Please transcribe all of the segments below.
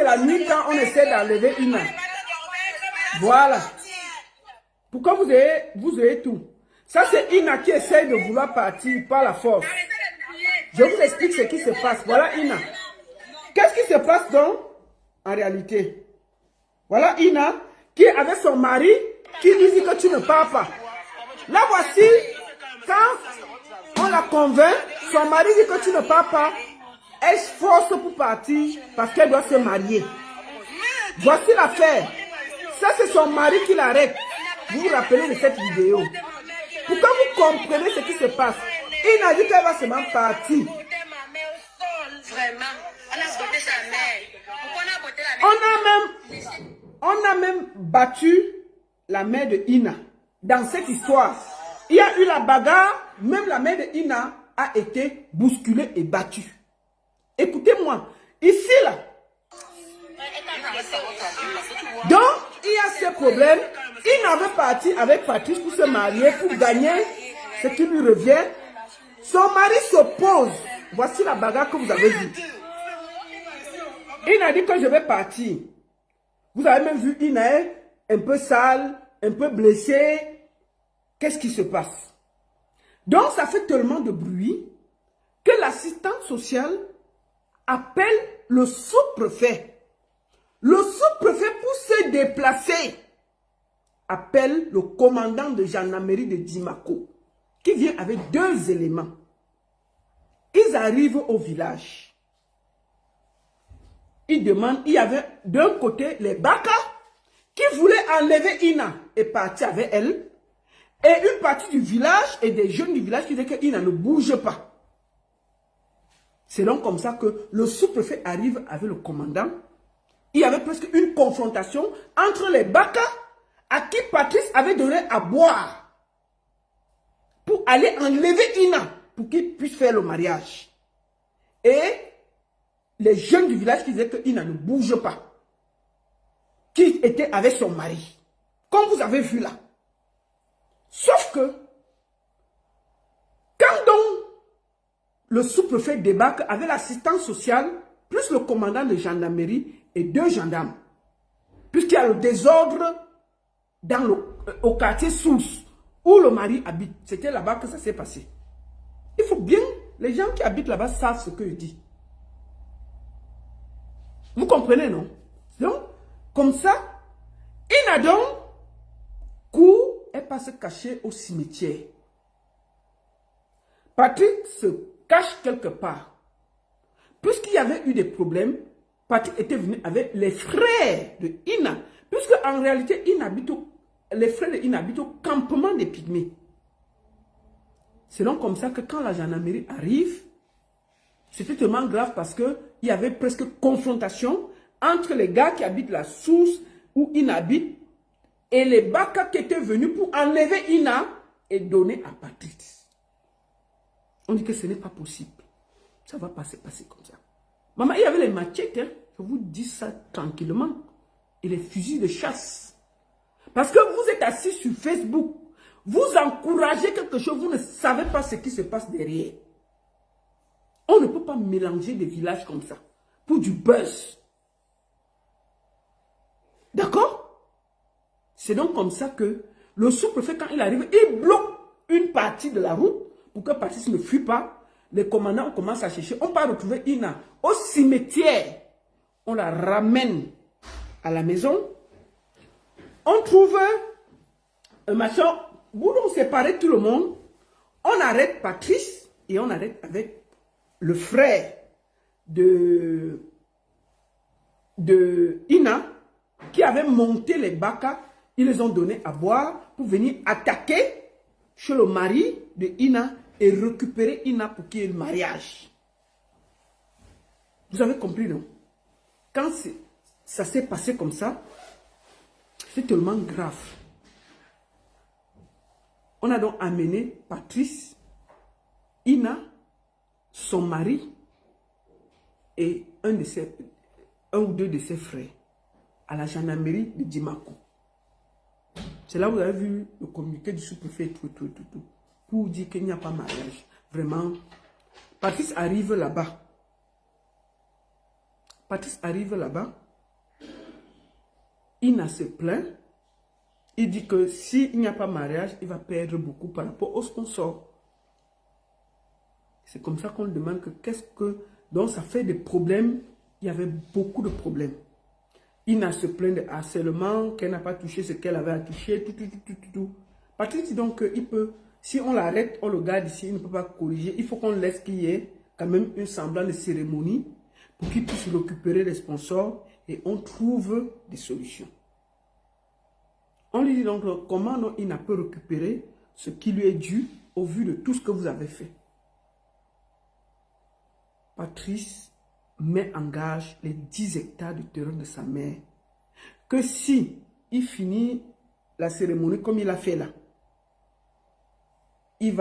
la nuit quand on essaie d'enlever Ina. Voilà. Pourquoi vous avez tout? Ça, c'est Ina qui essaie de vouloir partir par la force. Je vous explique ce qui se passe. Voilà Ina. Qu'est-ce qui se passe donc en réalité? Voilà Ina qui est avec son mari qui lui dit que tu ne pars pas. Là voici, quand on la convainc, son mari dit que tu ne pars pas. Elle se force pour partir parce qu'elle doit se marier. Voici l'affaire. Ça, c'est son mari qui l'arrête. Vous vous rappelez de cette vidéo. Pourquoi vous comprenez ce qui se passe? Il a dit qu'elle va seulement partir. On a même battu la mère de Ina. Dans cette histoire, il y a eu la bagarre. Même la mère de Ina a été bousculée et battue. Écoutez-moi, ici là. Donc, il y a ce problème. Ina veut partir avec Patrice pour se marier, pour gagner ce qui lui revient. Son mari s'oppose. Voici la bagarre que vous avez vue. Ina dit que je vais partir. Vous avez même vu Ina un peu sale, un peu blessée. Qu'est-ce qui se passe? Donc, ça fait tellement de bruit que l'assistante sociale appelle le sous-préfet. Le sous-préfet, pour se déplacer, appelle le commandant de gendarmerie de Dimako, qui vient avec 2 éléments. Ils arrivent au village. Ils demandent, il y avait d'un côté les Baka qui voulaient enlever Ina et partir avec elle. Et une partie du village et des jeunes du village qui disaient que Ina ne bouge pas. C'est donc comme ça que le sous-préfet arrive avec le commandant. Il y avait presque une confrontation entre les Baka à qui Patrice avait donné à boire pour aller enlever Ina pour qu'il puisse faire le mariage. Et les jeunes du village qui disaient que Ina ne bouge pas, qui était avec son mari, comme vous avez vu là. Sauf que, quand donc le sous-préfet débarque avec l'assistance sociale, plus le commandant de gendarmerie et 2 gendarmes, puisqu'il y a le désordre au quartier Source, où le mari habite. C'était là-bas que ça s'est passé. Il faut bien, les gens qui habitent là-bas savent ce que je dis. Vous comprenez, non? Donc, comme ça, Ina donc court. Elle passe se cacher au cimetière. Patrick se cache quelque part. Puisqu'il y avait eu des problèmes, Patrick était venu avec les frères de Ina. Puisque en réalité, les frères de Ina habitent au campement des Pygmées. C'est donc comme ça que quand la gendarmerie arrive, c'était tellement grave parce qu'il y avait presque confrontation entre les gars qui habitent la source où Ina habite et les Baka qui étaient venus pour enlever Ina et donner à Patrice. On dit que ce n'est pas possible. Ça va passer comme ça. Maman, il y avait les machettes, hein? Je vous dis ça tranquillement. Et les fusils de chasse. Parce que vous êtes assis sur Facebook. Vous encouragez quelque chose, vous ne savez pas ce qui se passe derrière. On ne peut pas mélanger des villages comme ça. Pour du buzz. D'accord? C'est donc comme ça que le sous-préfet, quand il arrive, il bloque une partie de la route pour que Patrice ne fuit pas. Les commandants commencent à chercher. On part retrouver Ina au cimetière. On la ramène à la maison. On trouve un machin. On séparer tout le monde. On arrête Patrice et on arrête avec le frère de Ina qui avait monté les Baka. Ils les ont donné à boire pour venir attaquer chez le mari de Ina et récupérer Ina pour qu'il y ait le mariage. Vous avez compris, non? Quand ça s'est passé comme ça, c'est tellement grave. On a donc amené Patrice, Ina, son mari et un ou deux de ses frères à la gendarmerie de Dimako. C'est là où vous avez vu le communiqué du sous-préfet, tout, pour dire qu'il n'y a pas mariage. Vraiment, Patrice arrive là-bas. Ina se plaint. Il dit que s'il n'y a pas mariage, il va perdre beaucoup par rapport au sponsor. C'est comme ça qu'on demande que qu'est-ce que... Donc ça fait des problèmes. Il y avait beaucoup de problèmes. Ina se plaint de harcèlement, qu'elle n'a pas touché ce qu'elle avait à toucher, tout. Patrice dit donc qu'il peut, si on l'arrête, on le garde ici, il ne peut pas corriger. Il faut qu'on laisse qu'il y ait quand même un semblant de cérémonie pour qu'il puisse récupérer les sponsors et on trouve des solutions. On lui dit donc comment non, Ina peut récupérer ce qui lui est dû au vu de tout ce que vous avez fait. Patrice met en gage les 10 hectares de terrain de sa mère. Que si il finit la cérémonie comme il a fait là, il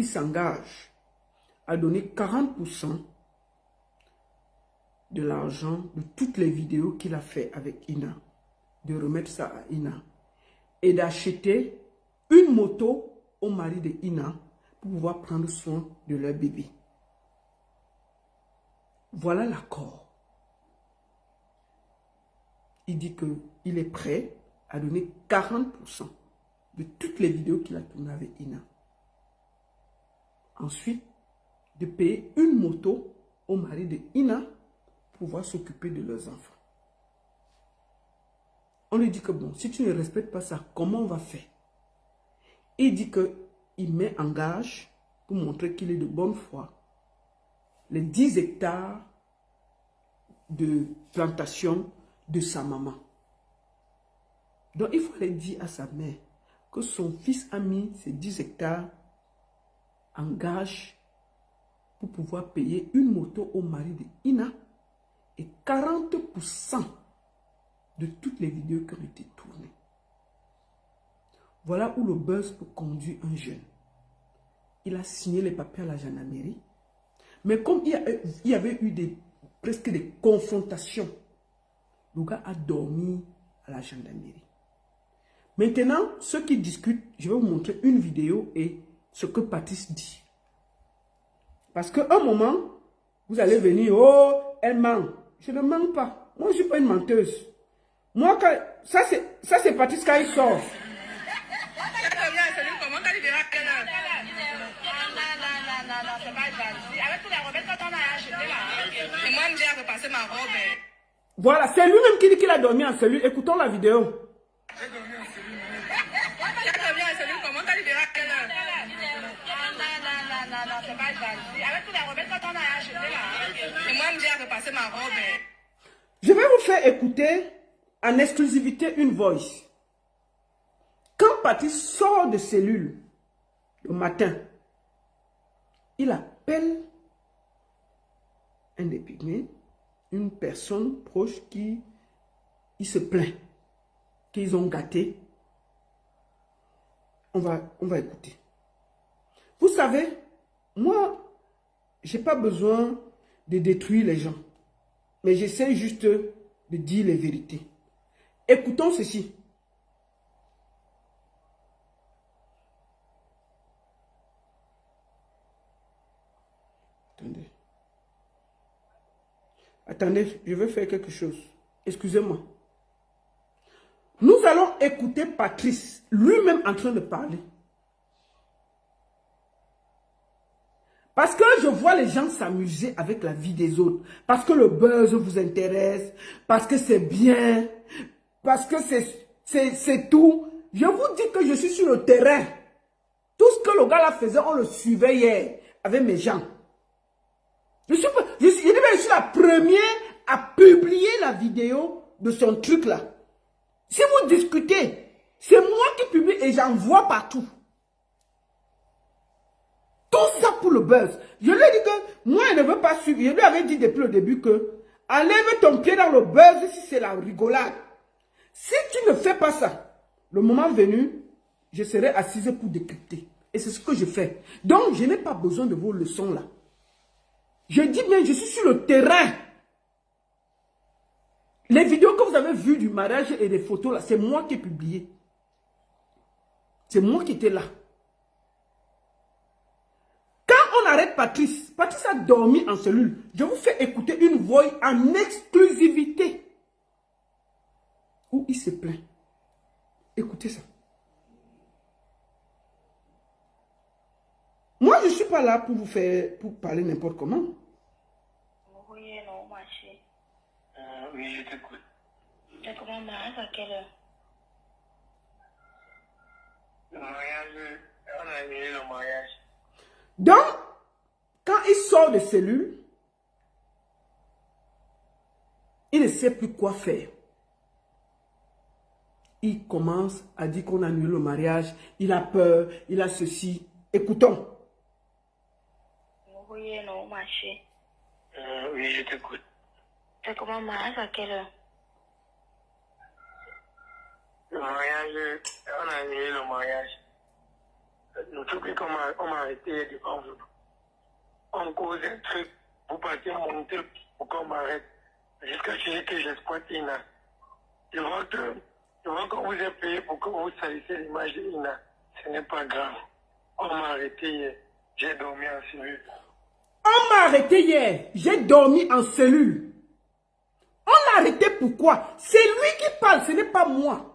s'engage à donner 40% de l'argent de toutes les vidéos qu'il a fait avec Ina, de remettre ça à Ina et d'acheter une moto au mari de Ina pour pouvoir prendre soin de leur bébé. Voilà l'accord. Il dit qu'il est prêt à donner 40% de toutes les vidéos qu'il a tournées avec Ina. Ensuite, de payer une moto au mari de Ina pour pouvoir s'occuper de leurs enfants. On lui dit que bon, si tu ne respectes pas ça, comment on va faire? Il dit qu'il met en gage, pour montrer qu'il est de bonne foi, les 10 hectares de plantation de sa maman. Donc, il fallait dire à sa mère que son fils a mis ces 10 hectares en gage pour pouvoir payer une moto au mari de Ina et 40% de toutes les vidéos qui ont été tournées. Voilà où le buzz peut conduire un jeune. Il a signé les papiers à la gendarmerie. Mais comme il y avait eu presque des confrontations, le gars a dormi à la gendarmerie. Maintenant, ceux qui discutent, je vais vous montrer une vidéo et ce que Patrice dit. Parce qu'à un moment, vous allez venir, oh, elle ment. Je ne mens pas. Moi, je ne suis pas une menteuse. Moi, ça c'est Patrice quand il sort. Voilà, c'est lui-même qui dit qu'il a dormi en cellule. Écoutons la vidéo. Je vais vous faire écouter en exclusivité une voice. Quand Patrice sort de cellule le matin, il appelle un des pygmées, une personne proche qui se plaint, qu'ils ont gâté. On va écouter. Vous savez, moi, je n'ai pas besoin de détruire les gens. Mais j'essaie juste de dire les vérités. Écoutons ceci. Attendez. Attendez, je vais faire quelque chose. Excusez-moi. Nous allons écouter Patrice, lui-même en train de parler. Parce que je vois les gens s'amuser avec la vie des autres. Parce que le buzz vous intéresse. Parce que c'est bien. Parce que c'est tout. Je vous dis que je suis sur le terrain. Tout ce que le gars là faisait, on le suivait hier avec mes gens. Je suis la première à publier la vidéo de son truc là. Si vous discutez, c'est moi qui publie et j'envoie partout. Tout ça pour le buzz. Je lui ai dit que moi, je ne veux pas suivre. Je lui avais dit depuis le début que enlève ton pied dans le buzz si c'est la rigolade. Si tu ne fais pas ça, le moment venu, je serai assise pour décrypter. Et c'est ce que je fais. Donc, je n'ai pas besoin de vos leçons là. Je dis bien, je suis sur le terrain. Les vidéos que vous avez vues du mariage et des photos là, c'est moi qui ai publié. C'est moi qui étais là. Quand on arrête Patrice, Patrice a dormi en cellule. Je vous fais écouter une voix en exclusivité. il se plaint. Écoutez ça. Moi, je ne suis pas là pour vous faire, pour parler n'importe comment. Oui, non, ma chérie. Oui, je t'écoute. Tu comment mariage à quelle heure? Le mariage, on a annulé le mariage. Donc, quand il sort de cellule, il ne sait plus quoi faire. Il commence à dire qu'on annule le mariage, il a peur, il a ceci. Écoutons. Oui, non, ma chérie. Oui, je t'écoute. Tu comment mariage à quelle heure? Le mariage, on a annulé le mariage. Le truc est qu'on m'a arrêté devant vous. On cause un truc, vous partez monter pour qu'on m'arrête. Jusqu'à ce que j'exploite Ina. Je vois qu'on vous a payé pour que vous salissez l'image d'Ina. Ce n'est pas grave. On m'a arrêté hier. J'ai dormi en cellule. On m'a arrêté hier. J'ai dormi en cellule. On l'a arrêté pourquoi? C'est lui qui parle, ce n'est pas moi.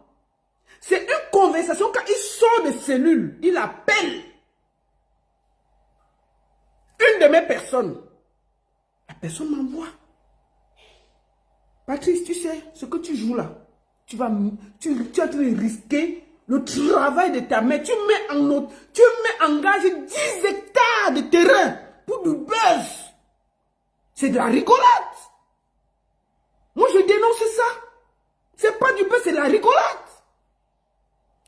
C'est une conversation quand il sort de cellule. Il appelle une de mes personnes. La personne m'envoie. Patrice, tu sais, ce que tu joues là, tu es en train de risquer le travail de ta mère. Tu mets en gage 10 hectares de terrain pour du buzz. C'est de la rigolade. Moi, je dénonce ça. C'est pas du buzz, c'est de la rigolade.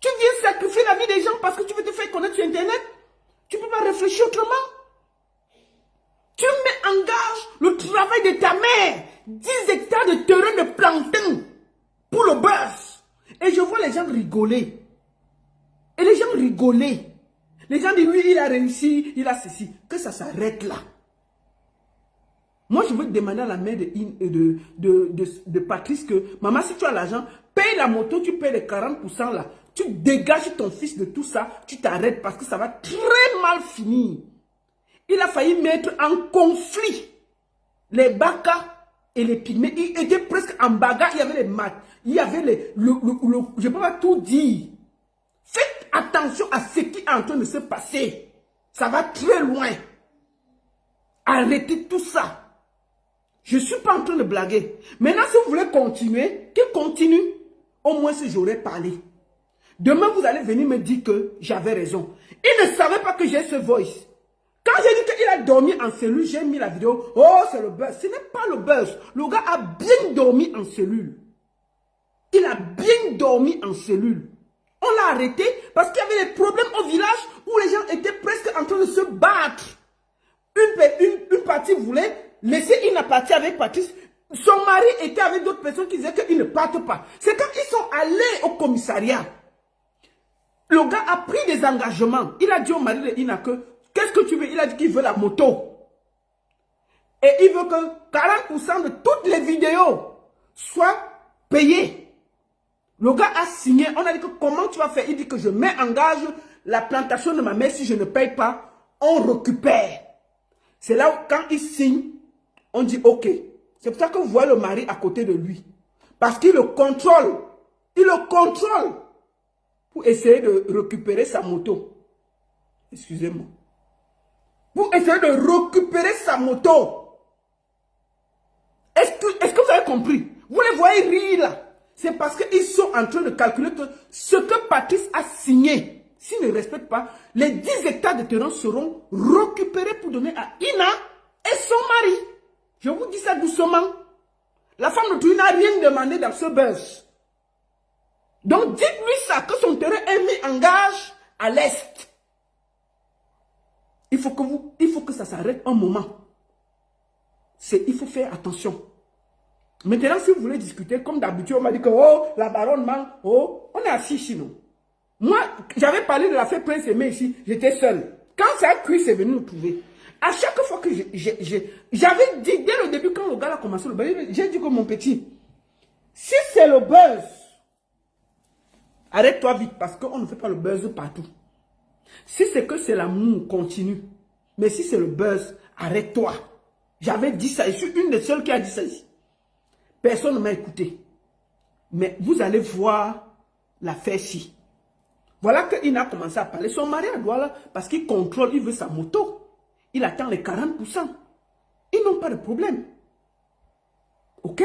Tu viens sacrifier la vie des gens parce que tu veux te faire connaître sur Internet. Tu ne peux pas réfléchir autrement. Tu mets en gage le travail de ta mère. 10 hectares de terrain de plantain pour le buzz. Et je vois les gens rigoler. Et les gens rigolaient. Les gens disent, oui, il a réussi, il a ceci. Que ça s'arrête là. Moi, je veux demander à la mère de Patrice que, maman, si tu as l'argent, paye la moto, tu payes les 40% là. Tu dégages ton fils de tout ça, tu t'arrêtes parce que ça va très mal finir. Il a failli mettre en conflit les Bakas et les Pygmées. Il était presque en bagarre, il y avait les maths, il y avait je ne peux pas tout dire. Faites attention à ce qui est en train de se passer. Ça va très loin. Arrêtez tout ça. Je ne suis pas en train de blaguer. Maintenant, si vous voulez continuer, qu'il continue. Au moins, si j'aurais parlé. Demain, vous allez venir me dire que j'avais raison. Il ne savait pas que j'ai ce voice. Quand j'ai dit qu'il a dormi en cellule, j'ai mis la vidéo. Oh, c'est le buzz. Ce n'est pas le buzz. Le gars a bien dormi en cellule. Il a bien dormi en cellule. On l'a arrêté parce qu'il y avait des problèmes au village où les gens étaient presque en train de se battre. Une partie voulait laisser une partie avec Patrice. Son mari était avec d'autres personnes qui disaient qu'ils ne partent pas. C'est quand ils sont allés au commissariat. Le gars a pris des engagements. Il a dit au mari de Ina que, qu'est-ce que tu veux? Il a dit qu'il veut la moto. Et il veut que 40% de toutes les vidéos soient payées. Le gars a signé. On a dit que comment tu vas faire? Il dit que je mets en gage la plantation de ma mère. Si je ne paye pas, on récupère. C'est là où quand il signe, on dit ok. C'est pour ça que vous voyez le mari à côté de lui. Parce qu'il le contrôle. Il le contrôle. Pour essayer de récupérer sa moto. Excusez-moi. Pour essayer de récupérer sa moto. Est-ce que vous avez compris? Vous les voyez rire là. C'est parce qu'ils sont en train de calculer que ce que Patrice a signé, s'il ne respecte pas, les 10 hectares de terrain seront récupérés pour donner à Ina et son mari. Je vous dis ça doucement. La femme de Touy n'a rien demandé dans ce buzz. Donc dites-lui ça, que son terrain est mis en gage à l'est. Il faut que ça s'arrête un moment. Il faut faire attention. Maintenant, si vous voulez discuter, comme d'habitude, on m'a dit que, oh, la baronne ment, oh, on est assis ici, non. Moi, j'avais parlé de l'affaire Prince Aimé ici, j'étais seul. Quand ça a cuit, c'est venu nous trouver. À chaque fois que j'avais dit, dès le début, quand le gars a commencé le buzz, j'ai dit que mon petit, si c'est le buzz, arrête-toi vite, parce qu'on ne fait pas le buzz partout. Si c'est que c'est l'amour, continue. Mais si c'est le buzz, arrête-toi. J'avais dit ça, je suis une des seules qui a dit ça ici. Personne ne m'a écouté. Mais vous allez voir l'affaire-ci. Voilà qu'il a commencé à parler. Son mari à Douala, parce qu'il contrôle, il veut sa moto. Il attend les 40%. Ils n'ont pas de problème. Ok?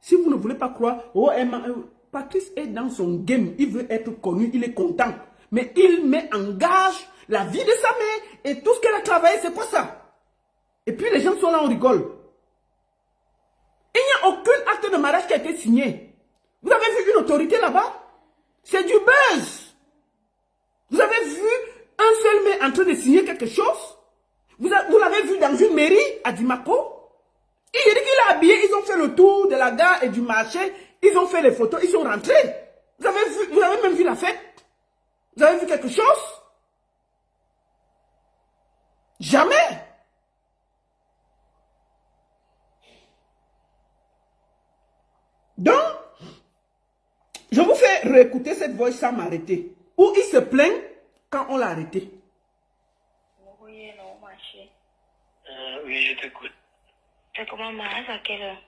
Si vous ne voulez pas croire, oh, Patrice est dans son game. Il veut être connu, il est content. Mais il met en gage la vie de sa mère et tout ce qu'elle a travaillé, c'est pas ça. Et puis les gens sont là, on rigole. Il n'y a aucun acte de mariage qui a été signé. Vous avez vu une autorité là-bas? C'est du buzz. Vous avez vu un seul mec en train de signer quelque chose? Vous l'avez vu dans une mairie à Dimako? Il dit qu'il est habillé, ils ont fait le tour de la gare et du marché, ils ont fait les photos, ils sont rentrés. Vous avez même vu la fête? Vous avez vu quelque chose? Jamais. Donc, je vous fais réécouter cette voix sans m'arrêter. Où il se plaint quand on l'a arrêté. Oui, non, ma chérie. Oui, je t'écoute. T'as comment mariage à quelle heure?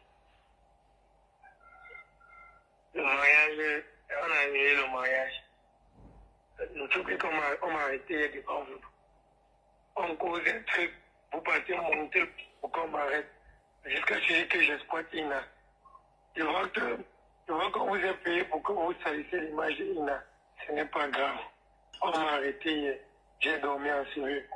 Le mariage, on a annulé le mariage. Le truc est qu'on m'a arrêté devant vous. On cause un truc, vous partez monter pour qu'on m'arrête. Jusqu'à ce que j'exploite Ina. Je vois qu'on vous a payé pour que vous salissiez l'image d'Ina. Ce n'est pas grave. On m'a arrêté hier. J'ai dormi en cellule.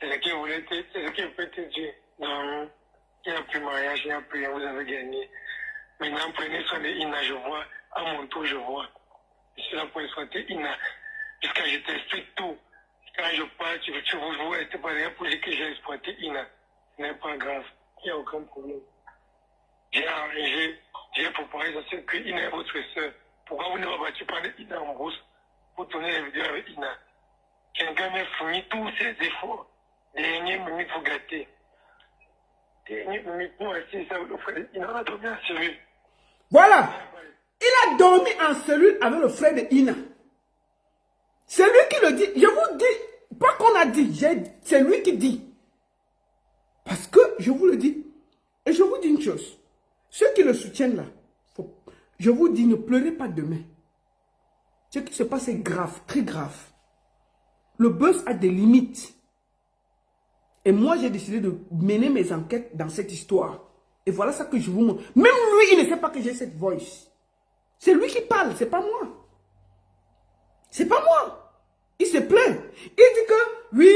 C'est ce qu'il peut te dire. Non, il n'y a plus de mariage, il n'y a plus rien, vous avez gagné. Maintenant, prenez soin de Ina, je vois. À mon tour, je vois. Je suis là pour exploiter Ina. Jusqu'à je t'explique tout. Quand je parle, tu vous êtes pas là pour dire que j'ai exploité Ina. Ce n'est pas grave. Il n'y a aucun problème. J'ai arrangé, j'ai préparé ça, c'est que Ina est votre soeur. Pourquoi vous ne m'avez pas parlé d'Ina en brousse pour tourner les vidéos avec Ina? Quelqu'un m'a fourni tous ses efforts. Dernière minute, vous gâtez. Dernière minute, nous, assis, ça vous offre Ina, on a dormi en cellule. Voilà. Il a dormi en cellule avec le frère de Ina. C'est lui qui le dit. Je vous dis, pas qu'on a dit, c'est lui qui dit. Parce que, je vous le dis, et je vous dis une chose. Ceux qui le soutiennent là, je vous dis, ne pleurez pas demain. Ce qui se passe est grave, très grave. Le buzz a des limites. Et moi, j'ai décidé de mener mes enquêtes dans cette histoire. Et voilà ça que je vous montre. Même lui, il ne sait pas que j'ai cette voice. C'est lui qui parle, c'est pas moi. C'est pas moi. Il se plaint. Il dit que, oui,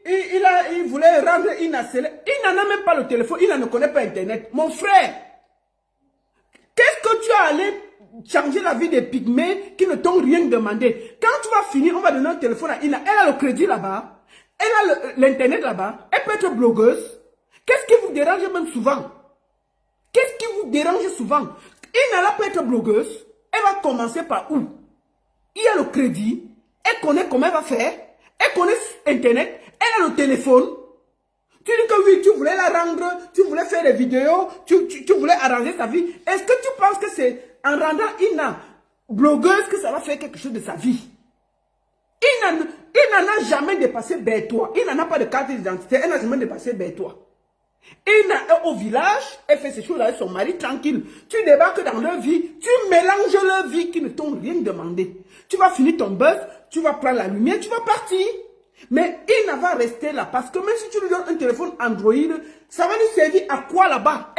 il voulait rendre Ina célèbre. Il n'en a même pas le téléphone, il ne connaît pas Internet. Mon frère, qu'est-ce que tu as allé changer la vie des pygmées qui ne t'ont rien demandé? Quand tu vas finir, on va donner un téléphone à Ina. Elle a le crédit là-bas. Elle a l'Internet là-bas. Elle peut être blogueuse. Qu'est-ce qui vous dérange même souvent? Qu'est-ce qui vous dérange souvent? Ina peut être blogueuse. Elle va commencer par où? Il y a le crédit. Elle connaît comment elle va faire. Elle connaît Internet. Elle a le téléphone. Tu dis que oui, tu voulais la rendre. Tu voulais faire des vidéos. Tu voulais arranger sa vie. Est-ce que tu penses que c'est en rendant Ina blogueuse que ça va faire quelque chose de sa vie? Il n'en a jamais dépassé Bertois. Il n'en a pas de carte d'identité. Elle n'a jamais dépassé Bertois. Ina est au village. Elle fait ses choses avec son mari tranquille. Tu débarques dans leur vie. Tu mélanges leur vie qui ne t'ont rien demandé. Tu vas finir ton buzz. Tu vas prendre la lumière. Tu vas partir. Mais Ina va rester là. Parce que même si tu lui donnes un téléphone Android, ça va lui servir à quoi là-bas?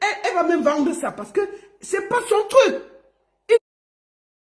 Elle va même vendre ça. Parce que c'est pas son truc.